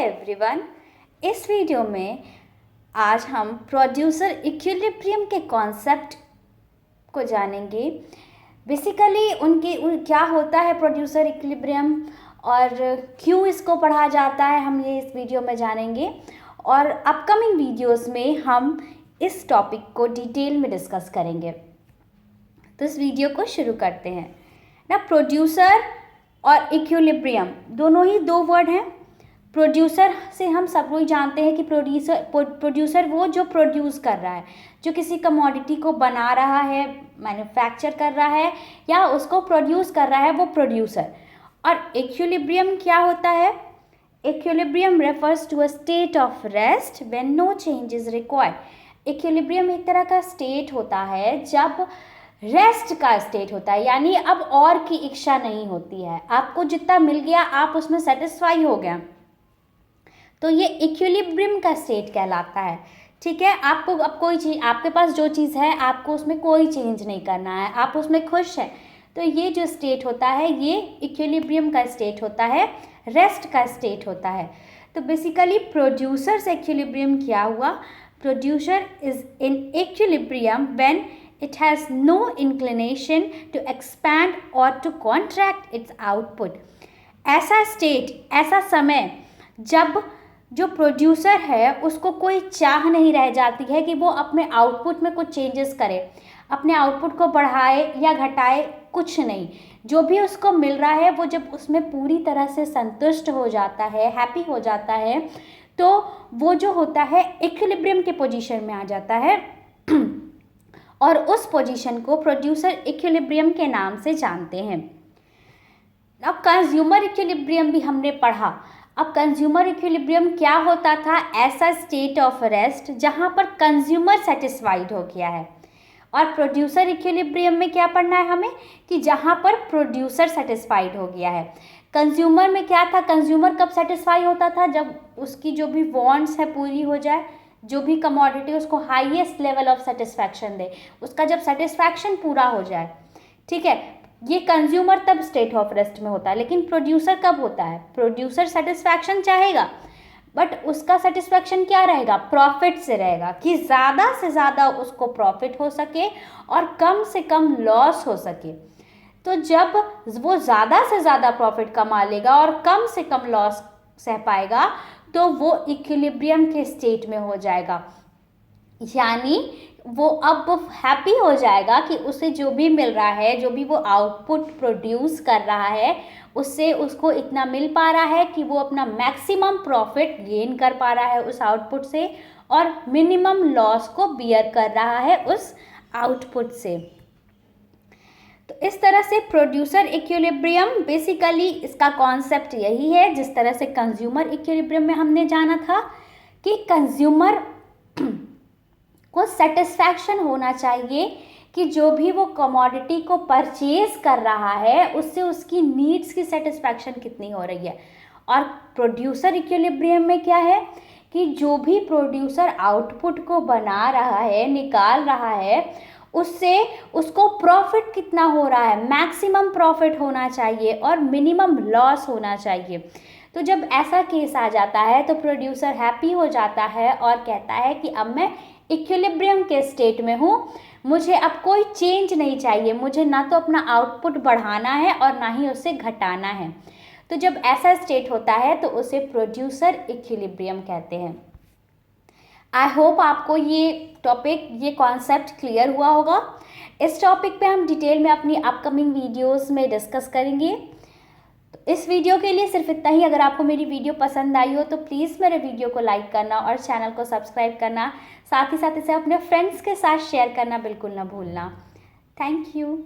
Everyone, इस video में आज हम प्रोड्यूसर इक्विलिब्रियम के कॉन्सेप्ट को जानेंगे। बेसिकली क्या होता है प्रोड्यूसर इक्विलिब्रियम और क्यों इसको पढ़ा जाता है, हम ये इस वीडियो में जानेंगे। और अपकमिंग वीडियोस में हम इस टॉपिक को डिटेल में डिस्कस करेंगे। तो इस वीडियो को शुरू करते हैं ना। प्रोड्यूसर और इक्विलिब्रियम दोनों ही दो वर्ड हैं। प्रोड्यूसर से हम सब लोग जानते हैं कि प्रोड्यूसर वो जो प्रोड्यूस कर रहा है, जो किसी कमोडिटी को बना रहा है, मैन्युफैक्चर कर रहा है या उसको प्रोड्यूस कर रहा है, वो प्रोड्यूसर। और इक्विलिब्रियम क्या होता है? Equilibrium refers to a state of rest when no change is required. Equilibrium एक तरह का स्टेट होता है जब रेस्ट का स्टेट होता है, यानी अब और की इच्छा नहीं होती है, आपको जितना मिल गया आप उसमें सेटिस्फाई हो गया, तो ये इक्विलिब्रियम का स्टेट कहलाता है। ठीक है, आपको अब कोई चीज़, आपके पास जो चीज़ है आपको उसमें कोई चेंज नहीं करना है, आप उसमें खुश हैं, तो ये जो स्टेट होता है ये इक्विलिब्रियम का स्टेट होता है, रेस्ट का स्टेट होता है। तो बेसिकली प्रोड्यूसर से इक्विलिब्रियम क्या हुआ? Producer is in equilibrium when it has no inclination to expand or to contract its output। ऐसा स्टेट, ऐसा समय जब जो प्रोड्यूसर है उसको कोई चाह नहीं रह जाती है कि वो अपने आउटपुट में कुछ चेंजेस करे, अपने आउटपुट को बढ़ाए या घटाए, कुछ नहीं। जो भी उसको मिल रहा है वो जब उसमें पूरी तरह से संतुष्ट हो जाता है, हैप्पी हो जाता है, तो वो जो होता है इक्विलिब्रियम के पोजीशन में आ जाता है और उस पोजीशन को प्रोड्यूसर इक्विलिब्रियम के नाम से जानते हैं। अब कंज्यूमर इक्विलिब्रियम भी हमने पढ़ा। अब कंज्यूमर इक्विलिब्रियम क्या होता था? ऐसा स्टेट ऑफ रेस्ट जहां पर कंज्यूमर सेटिस्फाइड हो गया है। और प्रोड्यूसर इक्विलिब्रियम में क्या पढ़ना है हमें? कि जहां पर प्रोड्यूसर सेटिस्फाइड हो गया है। कंज्यूमर में क्या था? कंज्यूमर कब सेटिस्फाई होता था? जब उसकी जो भी वांट्स है पूरी हो जाए, जो भी कमोडिटी उसको हाईएस्ट लेवल ऑफ सेटिस्फैक्शन दे, उसका जब सेटिस्फैक्शन पूरा हो जाए। ठीक है, ये कंज्यूमर तब स्टेट ऑफ रेस्ट में होता है। लेकिन प्रोड्यूसर कब होता है? प्रोड्यूसर सेटिस्फैक्शन चाहेगा, बट उसका सेटिस्फैक्शन क्या रहेगा? प्रॉफिट से रहेगा, कि ज़्यादा से ज़्यादा उसको प्रॉफिट हो सके और कम से कम लॉस हो सके। तो जब वो ज़्यादा से ज़्यादा प्रॉफिट कमा लेगा और कम से कम लॉस सह पाएगा, तो वो इक्विलिब्रियम के स्टेट में हो जाएगा। यानी वो अब हैप्पी हो जाएगा कि उसे जो भी मिल रहा है, जो भी वो आउटपुट प्रोड्यूस कर रहा है, उससे उसको इतना मिल पा रहा है कि वो अपना मैक्सिमम प्रॉफिट गेन कर पा रहा है उस आउटपुट से, और मिनिमम लॉस को बियर कर रहा है उस आउटपुट से। तो इस तरह से प्रोड्यूसर इक्विलिब्रियम, बेसिकली इसका कॉन्सेप्ट यही है, जिस तरह से कंज्यूमर इक्विलिब्रियम में हमने जाना था कि कंज्यूमर को सेटिस्फैक्शन होना चाहिए कि जो भी वो कमोडिटी को परचेज कर रहा है उससे उसकी नीड्स की सेटिस्फैक्शन कितनी हो रही है। और प्रोड्यूसर इक्विलिब्रियम में क्या है कि जो भी प्रोड्यूसर आउटपुट को बना रहा है, निकाल रहा है, उससे उसको प्रॉफिट कितना हो रहा है, मैक्सिमम प्रॉफिट होना चाहिए और मिनिमम लॉस होना चाहिए। तो जब ऐसा केस आ जाता है तो प्रोड्यूसर हैप्पी हो जाता है और कहता है कि अब मैं इक्विलिब्रियम के स्टेट में हूँ, मुझे अब कोई चेंज नहीं चाहिए, मुझे ना तो अपना आउटपुट बढ़ाना है और ना ही उसे घटाना है। तो जब ऐसा स्टेट होता है तो उसे प्रोड्यूसर इक्विलिब्रियम कहते हैं। आई होप आपको ये टॉपिक, ये कॉन्सेप्ट क्लियर हुआ होगा। इस टॉपिक पे हम डिटेल में अपनी अपकमिंग वीडियोस में डिस्कस करेंगे। तो इस वीडियो के लिए सिर्फ इतना ही। अगर आपको मेरी वीडियो पसंद आई हो तो प्लीज़ मेरे वीडियो को लाइक करना और चैनल को सब्सक्राइब करना, साथ ही साथ इसे अपने फ्रेंड्स के साथ शेयर करना बिल्कुल ना भूलना। Thank you.